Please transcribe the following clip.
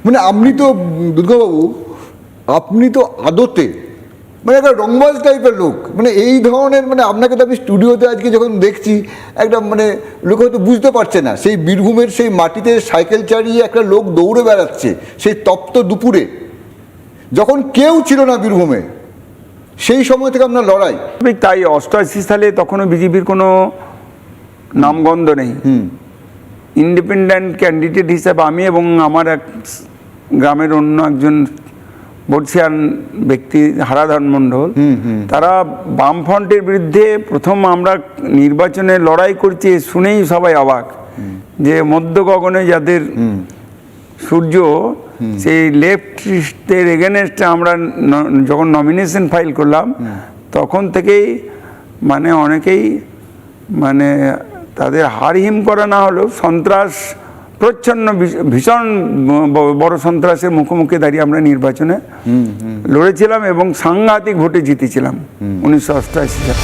মানে আপনি তো দুর্গাবাবু, আপনি তো আদতে মানে একটা রংবাজ টাইপের লোক, মানে এই ধরনের, মানে আপনাকে তো আমি স্টুডিওতে আজকে যখন দেখছি একটা মানে লোক হয়তো বুঝতে পারছে না, সেই বীরভূমের সেই মাটিতে সাইকেল চালিয়ে একটা লোক দৌড়ে বেড়াচ্ছে সেই তপ্ত দুপুরে, যখন কেউ ছিল না বীরভূমে, সেই সময় থেকে আপনার লড়াই। তাই 88 সালে তখনও বিজেপির কোনো নামগন্ধ নেই। ইন্ডিপেন্ডেন্ট ক্যান্ডিডেট হিসাবে আমি এবং আমার এক গ্রামের অন্য একজন বর্ষিয়ান ব্যক্তি হারাধন মণ্ডল, তারা বামফ্রন্টের বিরুদ্ধে প্রথম আমরা নির্বাচনে লড়াই করছি শুনেই সবাই অবাক, যে মধ্য গগনে যাদের সূর্য, সেই লেফটের এগেনস্টে আমরা যখন নমিনেশন ফাইল করলাম তখন থেকেই মানে অনেকেই মানে তাদের হারহিম করা না হলেও সন্ত্রাস প্রচ্ছন্ন ভীষণ বড় সন্ত্রাসের মুখোমুখি দাঁড়িয়ে আমরা নির্বাচনে লড়েছিলাম এবং সাংঘাতিক ভোটে জিতেছিলাম 1988 সালে।